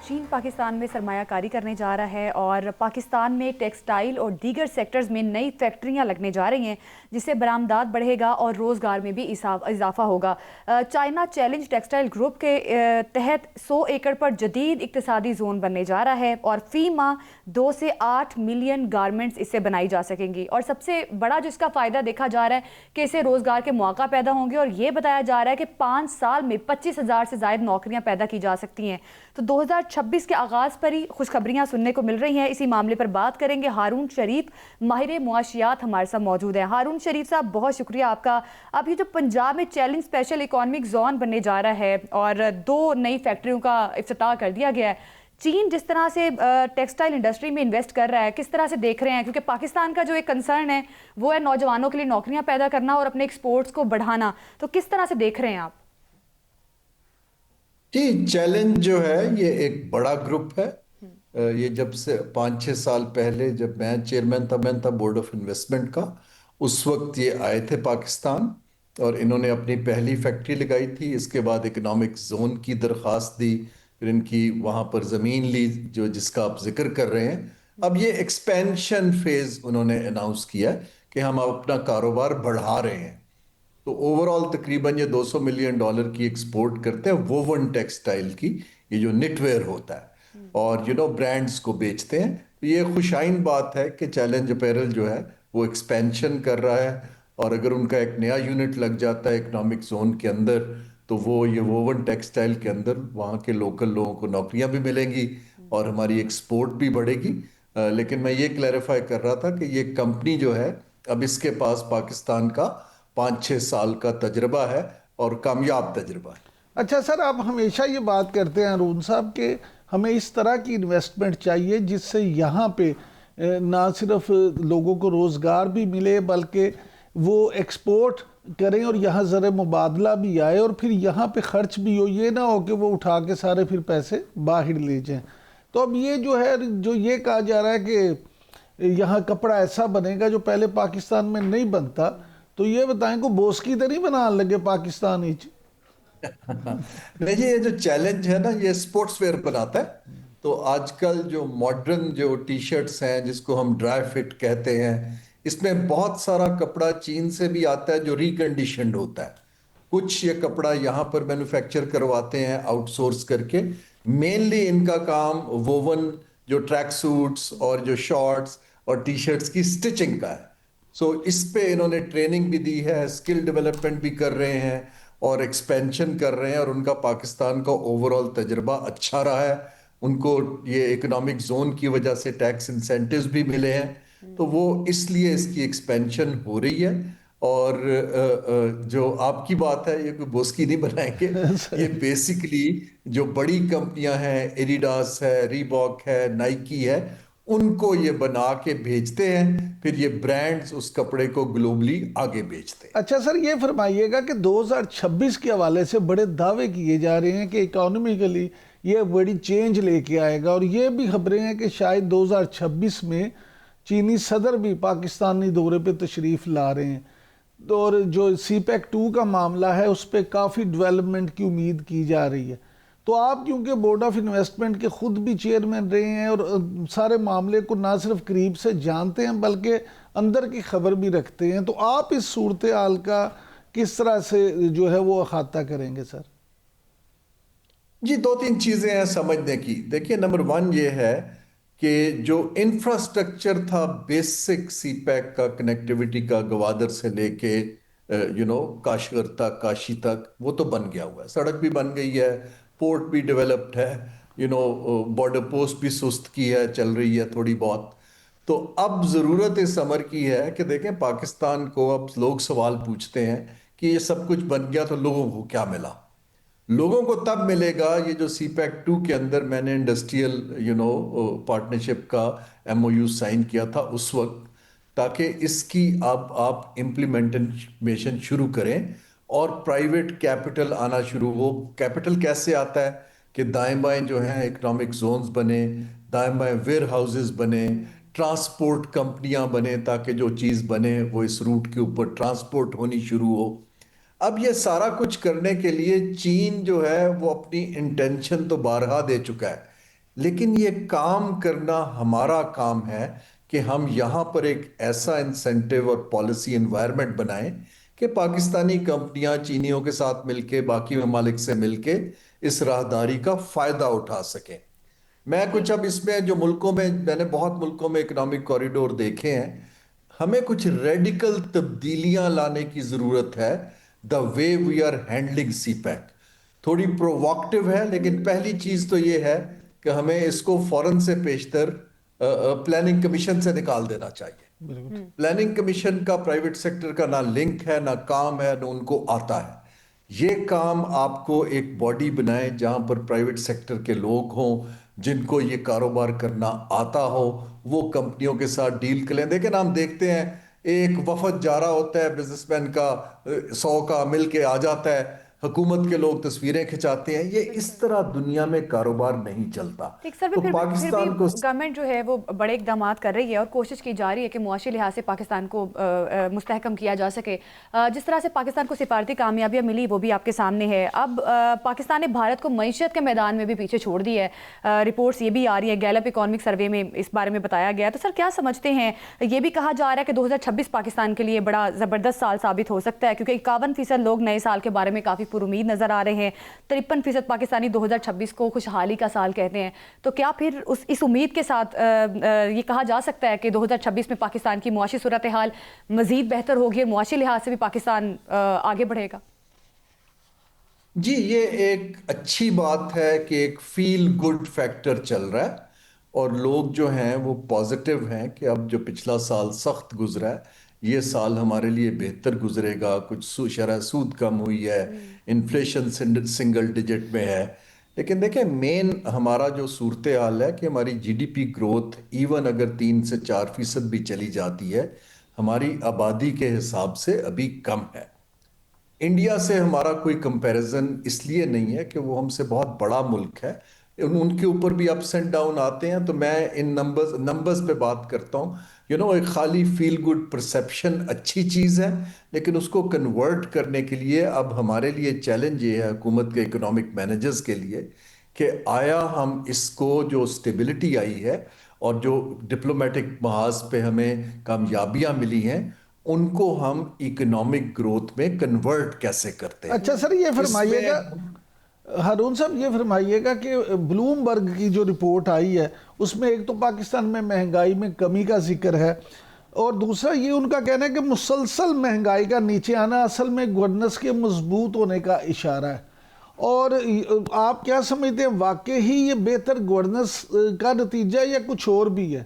چین پاکستان میں سرمایہ کاری کرنے جا رہا ہے اور پاکستان میں ٹیکسٹائل اور دیگر سیکٹرز میں نئی فیکٹریاں لگنے جا رہی ہیں، جس سے برآمدات بڑھے گا اور روزگار میں بھی اضافہ ہوگا۔ چائنا چیلنج ٹیکسٹائل گروپ کے تحت 100 ایکڑ پر جدید اقتصادی زون بننے جا رہا ہے اور فی ماہ 2 سے 8 ملین گارمنٹس اس سے بنائی جا سکیں گی، اور سب سے بڑا جو اس کا فائدہ دیکھا جا رہا ہے کہ اسے روزگار کے مواقع پیدا ہوں گے، اور یہ بتایا جا رہا ہے کہ 5 سال میں 25,000 سے زائد نوکریاں پیدا کی جا سکتی ہیں۔ تو 2026 کے آغاز پر ہی خوشخبریاں سننے کو مل رہی ہیں۔ اسی معاملے پر بات کریں گے۔ ہارون شریف ماہر معاشیات ہمارے ساتھ موجود ہیں۔ ہارون شریف صاحب، بہت شکریہ آپ کا۔ اب یہ جو پنجاب میں چیلنج اسپیشل اکنامک زون بننے جا رہا ہے اور 2 نئی فیکٹریوں کا افتتاح کر دیا گیا ہے، چین جس طرح سے ٹیکسٹائل انڈسٹری میں انویسٹ کر رہا ہے، کس طرح سے دیکھ رہے ہیں؟ کیونکہ پاکستان کا جو ایک کنسرن ہے وہ ہے نوجوانوں کے لیے نوکریاں پیدا کرنا اور اپنے ایکسپورٹس کو بڑھانا، تو کس طرح سے دیکھ رہے ہیں آپ؟ جی، چیلنج جو ہے یہ ایک بڑا گروپ ہے۔ یہ جب سے 5-6 سال پہلے جب میں چیئرمین تھا بورڈ آف انویسٹمنٹ کا، اس وقت یہ آئے تھے پاکستان اور انہوں نے اپنی پہلی فیکٹری لگائی تھی۔ اس کے بعد اکنامک زون کی درخواست دی، پھر ان کی وہاں پر زمین لی جو جس کا آپ ذکر کر رہے ہیں۔ اب یہ ایکسپینشن فیز انہوں نے اناؤنس کیا کہ ہم اپنا کاروبار بڑھا رہے ہیں۔ تو اوورال تقریباً یہ $200 ملین کی ایکسپورٹ کرتے ہیں ووون ٹیکسٹائل کی، یہ جو نٹ ویئر ہوتا ہے، اور برانڈز کو بیچتے ہیں۔ تو یہ خوشائن بات ہے کہ چیلنج اپیرل جو ہے وہ ایکسپینشن کر رہا ہے، اور اگر ان کا ایک نیا یونٹ لگ جاتا ہے اکنامک زون کے اندر تو وہ یہ ووون ٹیکسٹائل کے اندر وہاں کے لوکل لوگوں کو نوکریاں بھی ملیں گی اور ہماری ایکسپورٹ بھی بڑھے گی۔ لیکن میں یہ کلیریفائی کر رہا تھا کہ یہ کمپنی جو ہے اب اس کے پاس پاکستان کا 5-6 سال کا تجربہ ہے اور کامیاب تجربہ ہے۔ اچھا سر، آپ ہمیشہ یہ بات کرتے ہیں ہارون صاحب کہ ہمیں اس طرح کی انویسٹمنٹ چاہیے جس سے یہاں پہ نہ صرف لوگوں کو روزگار بھی ملے بلکہ وہ ایکسپورٹ کریں اور یہاں زر مبادلہ بھی آئے اور پھر یہاں پہ خرچ بھی ہو، یہ نہ ہو کہ وہ اٹھا کے سارے پھر پیسے باہر لے جائیں۔ تو اب یہ جو ہے جو یہ کہا جا رہا ہے کہ یہاں کپڑا ایسا بنے گا جو پہلے پاکستان میں نہیں بنتا، تو یہ بتائیں کو بوسکی تو نہیں بنانے لگے پاکستان ہی؟ نہیں جی، یہ جو چیلنج ہے نا یہ سپورٹس ویئر بناتا ہے۔ تو آج کل جو ماڈرن جو ٹی شرٹس ہیں جس کو ہم ڈرائی فٹ کہتے ہیں، اس میں بہت سارا کپڑا چین سے بھی آتا ہے جو ریکنڈیشنڈ ہوتا ہے۔ کچھ یہ کپڑا یہاں پر مینوفیکچر کرواتے ہیں آؤٹ سورس کر کے۔ مینلی ان کا کام ووون جو ٹریک سوٹس اور جو شارٹس اور ٹی شرٹس کی سٹچنگ کا ہے۔ سو اس پہ انہوں نے ٹریننگ بھی دی ہے، اسکل ڈیولپمنٹ بھی کر رہے ہیں اور ایکسپینشن کر رہے ہیں، اور ان کا پاکستان کا اوورال تجربہ اچھا رہا ہے۔ ان کو یہ اکنامک زون کی وجہ سے ٹیکس انسینٹیوز بھی ملے ہیں، تو وہ اس لیے اس کی ایکسپینشن ہو رہی ہے۔ اور جو آپ کی بات ہے، یہ کوئی بوسکی نہیں بنائیں گے، یہ بیسیکلی جو بڑی کمپنیاں ہیں، ایڈیڈاس ہے، ریباک ہے، نائکی ہے، ان کو یہ بنا کے بھیجتے ہیں، پھر یہ برانڈز اس کپڑے کو گلوبلی آگے بیچتے ہیں۔ اچھا سر، یہ فرمائیے گا کہ 2026 کے حوالے سے بڑے دعوے کیے جا رہے ہیں کہ اکانومیکلی یہ بڑی چینج لے کے آئے گا، اور یہ بھی خبریں ہیں کہ شاید 2026 میں چینی صدر بھی پاکستانی دورے پہ تشریف لا رہے ہیں، اور جو سی پیک 2 کا معاملہ ہے اس پہ کافی ڈیولپمنٹ کی امید کی جا رہی ہے۔ تو آپ کیونکہ بورڈ آف انویسٹمنٹ کے خود بھی چیئرمین رہے ہیں اور سارے معاملے کو نہ صرف قریب سے جانتے ہیں بلکہ اندر کی خبر بھی رکھتے ہیں، تو آپ اس صورتحال کا کس طرح سے جو ہے وہ احاطہ کریں گے سر؟ جی، 2-3 چیزیں ہیں سمجھنے کی۔ دیکھیے، نمبر 1 یہ ہے کہ جو انفراسٹرکچر تھا بیسک سی پیک کا، کنیکٹیوٹی کا، گوادر سے لے کے کاشغر تک، کاشی تک، وہ تو بن گیا ہوا ہے۔ سڑک بھی بن گئی ہے، پورٹ بھی ڈیولپڈ ہے، بارڈر پوسٹ بھی سست کی ہے، چل رہی ہے تھوڑی بہت۔ تو اب ضرورت اس امر کی ہے کہ دیکھیں پاکستان کو اب لوگ سوال پوچھتے ہیں کہ یہ سب کچھ بن گیا تو لوگوں کو کیا ملا؟ لوگوں کو تب ملے گا یہ جو سی پیک 2 کے اندر میں نے انڈسٹریل پارٹنرشپ کا MOU سائن کیا تھا اس وقت، تاکہ اس کی اب آپ امپلیمنٹیشن شروع کریں اور پرائیویٹ کیپٹل آنا شروع ہو۔ کیپٹل کیسے آتا ہے کہ دائیں بائیں جو ہیں اکنامک زونز بنے، دائیں بائیں ویئر ہاؤسز بنے، ٹرانسپورٹ کمپنیاں بنے، تاکہ جو چیز بنے وہ اس روٹ کے اوپر ٹرانسپورٹ ہونی شروع ہو۔ اب یہ سارا کچھ کرنے کے لیے چین جو ہے وہ اپنی انٹینشن تو بارہا دے چکا ہے لیکن یہ کام کرنا ہمارا کام ہے کہ ہم یہاں پر ایک ایسا انسینٹیو اور پالیسی انوائرمنٹ بنائیں کہ پاکستانی کمپنیاں چینیوں کے ساتھ مل کے باقی ممالک سے مل کے اس راہداری کا فائدہ اٹھا سکیں. میں کچھ اب اس میں جو ملکوں میں نے بہت ملکوں میں اکنامک کوریڈور دیکھے ہیں. ہمیں کچھ ریڈیکل تبدیلیاں لانے کی ضرورت ہے. The way we are handling CPEC تھوڑی پرووکٹیو ہے، لیکن پہلی چیز تو یہ ہے کہ ہمیں اس کو فوراً سے پیشتر پلاننگ کمیشن سے نکال دینا چاہیے. پلاننگ کمیشن کا پرائیویٹ سیکٹر کا نہ لنک ہے، نہ کام ہے، نہ ان کو آتا ہے. یہ کام آپ کو ایک باڈی بنائے جہاں پر پرائیویٹ سیکٹر کے لوگ ہوں جن کو یہ کاروبار کرنا آتا ہو، وہ کمپنیوں کے ساتھ ڈیل کریں. دیکھیں ہم دیکھتے ہیں ایک وفد جا رہا ہوتا ہے بزنس مین کا، 100 کا مل کے آ جاتا ہے، حکومت کے لوگ تصویریں کھنچاتے ہیں. یہ اس طرح دنیا میں کاروبار نہیں چلتا. ایک سر تو پھر بھی پاکستان کو گورنمنٹ جو ہے وہ بڑے اقدامات کر رہی ہے اور کوشش کی جا رہی ہے کہ معاشی لحاظ سے پاکستان کو مستحکم کیا جا سکے. جس طرح سے پاکستان کو سفارتی کامیابیاں ملی وہ بھی آپ کے سامنے ہے. اب پاکستان نے بھارت کو معیشت کے میدان میں بھی پیچھے چھوڑ دی ہے. رپورٹس یہ بھی آ رہی ہے، گیلپ اکانومک سروے میں اس بارے میں بتایا گیا. تو سر کیا سمجھتے ہیں؟ یہ بھی کہا جا رہا ہے کہ 2026 پاکستان کے لیے بڑا زبردست سال ثابت ہو سکتا ہے، کیونکہ 51% لوگ نئے سال کے بارے میں کافی پر امید نظر آ رہے ہیں. 53% پاکستانی 2026 کو خوشحالی کا سال کہتے ہیں. تو کیا پھر اس امید کے ساتھ یہ کہا جا سکتا ہے کہ 2026 میں پاکستان کی معاشی صورتحال مزید بہتر ہوگی اور معاشی لحاظ سے بھی پاکستان آگے بڑھے گا؟ جی، یہ ایک اچھی بات ہے کہ ایک فیل گڈ فیکٹر چل رہا ہے اور لوگ جو ہیں وہ پازیٹیو ہیں کہ اب جو پچھلا سال سخت گزرا ہے یہ سال ہمارے لیے بہتر گزرے گا. کچھ شرح سود کم ہوئی ہے، انفلیشن سنگل ڈیجٹ میں ہے. لیکن دیکھیں مین ہمارا جو صورتحال ہے کہ ہماری G D P growth even اگر 3 سے 4% بھی چلی جاتی ہے، ہماری آبادی کے حساب سے ابھی کم ہے. انڈیا سے ہمارا کوئی کمپیریزن اس لیے نہیں ہے کہ وہ ہم سے بہت بڑا ملک ہے. ان کے اوپر بھی اپس اینڈ ڈاؤن آتے ہیں. تو میں ان نمبرز پہ بات کرتا ہوں. ایک خالی فیل گڈ پرسیپشن اچھی چیز ہے، لیکن اس کو کنورٹ کرنے کے لیے اب ہمارے لیے چیلنج یہ ہے حکومت کے اکنامک مینیجرز کے لیے کہ آیا ہم اس کو جو سٹیبلٹی آئی ہے اور جو ڈپلومیٹک محاذ پہ ہمیں کامیابیاں ملی ہیں ان کو ہم اکنامک گروتھ میں کنورٹ کیسے کرتے ہیں. اچھا سر یہ فرمائیے گا ہارون صاحب، یہ فرمائیے گا کہ بلوم برگ کی جو رپورٹ آئی ہے اس میں ایک تو پاکستان میں مہنگائی میں کمی کا ذکر ہے، اور دوسرا یہ ان کا کہنا ہے کہ مسلسل مہنگائی کا نیچے آنا اصل میں گورننس کے مضبوط ہونے کا اشارہ ہے. اور آپ کیا سمجھتے ہیں، واقعی ہی یہ بہتر گورننس کا نتیجہ ہے یا کچھ اور بھی ہے؟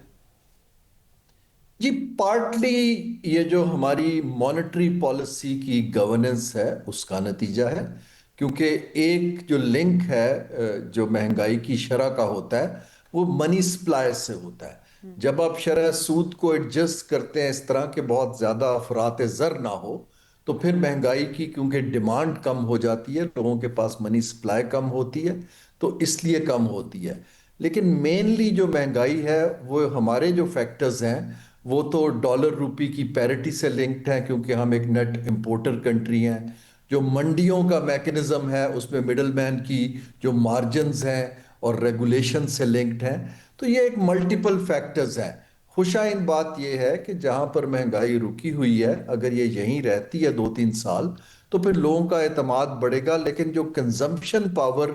جی، پارٹلی یہ جو ہماری مانیٹری پالیسی کی گورننس ہے اس کا نتیجہ ہے، کیونکہ ایک جو لنک ہے جو مہنگائی کی شرح کا ہوتا ہے وہ منی سپلائی سے ہوتا ہے. جب آپ شرح سود کو ایڈجسٹ کرتے ہیں اس طرح کہ بہت زیادہ افراط زر نہ ہو تو پھر مہنگائی کی کیونکہ ڈیمانڈ کم ہو جاتی ہے، لوگوں کے پاس منی سپلائی کم ہوتی ہے تو اس لیے کم ہوتی ہے. لیکن مینلی جو مہنگائی ہے وہ ہمارے جو فیکٹرز ہیں وہ تو ڈالر روپی کی پیرٹی سے لنکڈ ہیں، کیونکہ ہم ایک نیٹ امپورٹر کنٹری ہیں. جو منڈیوں کا میکنزم ہے اس میں مڈل مین کی جو مارجنز ہیں اور ریگولیشن سے لنکڈ ہیں. تو یہ ایک ملٹیپل فیکٹرز ہیں. خوشائند بات یہ ہے کہ جہاں پر مہنگائی رکی ہوئی ہے اگر یہ یہیں رہتی ہے 2-3 سال تو پھر لوگوں کا اعتماد بڑھے گا. لیکن جو کنزمپشن پاور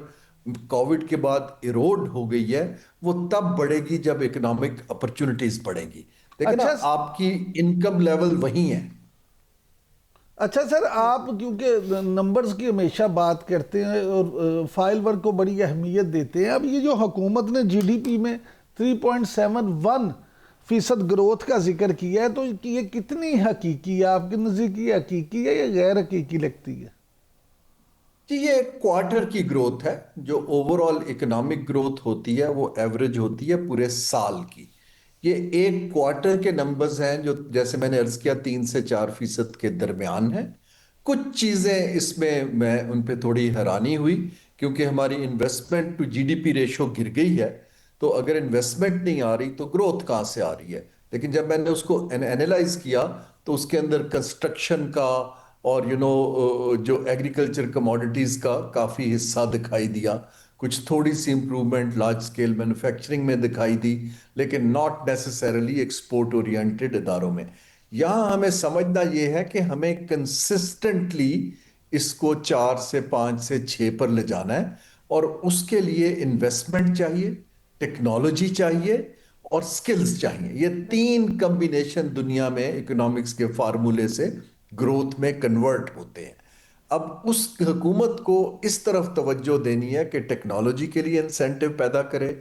کووڈ کے بعد ایروڈ ہو گئی ہے وہ تب بڑھے گی جب اکنامک اپرچونٹیز بڑھیں گی. لیکن آپ کی انکم لیول وہی ہے. اچھا سر، آپ کیونکہ نمبرز کی ہمیشہ بات کرتے ہیں اور فائل ورک کو بڑی اہمیت دیتے ہیں، اب یہ جو حکومت نے جی ڈی پی میں 3.71% گروتھ کا ذکر کیا ہے تو یہ کتنی حقیقی ہے؟ آپ کے نزدیک یہ حقیقی ہے یا غیر حقیقی لگتی ہے؟ جی، یہ کوارٹر کی گروتھ ہے. جو اوورال اکنامک گروتھ ہوتی ہے وہ ایوریج ہوتی ہے پورے سال کی. یہ ایک کوارٹر کے نمبرز ہیں جو جیسے میں نے عرض کیا 3 سے 4% کے درمیان ہیں. کچھ چیزیں اس میں ان پہ تھوڑی حیرانی ہوئی کیونکہ ہماری investment to G D P ratio گر گئی ہے. تو اگر انویسٹمنٹ نہیں آ رہی تو گروتھ کہاں سے آ رہی ہے؟ لیکن جب میں نے اس کو اینالائز کیا تو اس کے اندر کنسٹرکشن کا اور جو ایگریکلچر کموڈیٹیز کا کافی حصہ دکھائی دیا. کچھ تھوڑی سی امپروومنٹ لارج اسکیل مینوفیکچرنگ میں دکھائی دی، لیکن ناٹ نیسسریلی ایکسپورٹ اورینٹڈ اداروں میں۔ یہاں ہمیں سمجھنا یہ ہے کہ ہمیں کنسسٹنٹلی اس کو 4 سے 5 سے 6 پر لے جانا ہے، اور اس کے لیے انویسٹمنٹ چاہیے، ٹیکنالوجی چاہیے اور سکلز چاہیے۔ یہ 3 کمبینیشن دنیا میں اکنامکس کے فارمولے سے گروتھ میں کنورٹ ہوتے ہیں۔ اب اس حکومت کو اس طرف توجہ دینی ہے کہ ٹیکنالوجی کے لیے انسینٹیو پیدا کرے،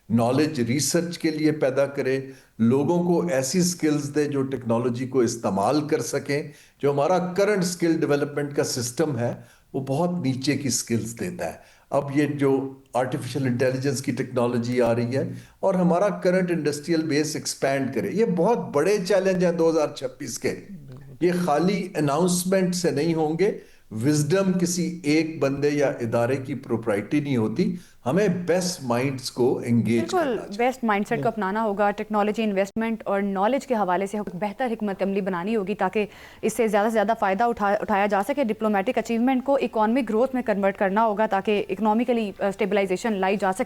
نالج ریسرچ کے لیے پیدا کرے، لوگوں کو ایسی سکلز دے جو ٹیکنالوجی کو استعمال کر سکیں۔ جو ہمارا کرنٹ سکل ڈیولپمنٹ کا سسٹم ہے وہ بہت نیچے کی سکلز دیتا ہے۔ اب یہ جو آرٹیفیشل انٹیلیجنس کی ٹیکنالوجی آ رہی ہے اور ہمارا کرنٹ انڈسٹریل بیس ایکسپینڈ کرے، یہ بہت بڑے چیلنج ہیں 2026 کے۔ یہ خالی اناؤنسمنٹ سے نہیں ہوں گے۔ وزڈم کسی ایک بندے یا ادارے کی پروپرائٹی نہیں ہوتی، ہمیں بیسٹ مائنڈز کو انگیج بالکل کرنا چاہیے۔ بیسٹ مائنڈ سیٹ کو اپنانا ہوگا، ٹیکنالوجی انویسٹمنٹ اور نالج کے حوالے سے بہتر حکمت عملی بنانی ہوگی تاکہ اس سے زیادہ سے زیادہ فائدہ اٹھایا جا سکے۔ ڈپلومیٹک اچیومنٹ کو اکانومک گروتھ میں کنورٹ کرنا ہوگا تاکہ اکنامیکلی اسٹیبلائزیشن لائی جا سکے۔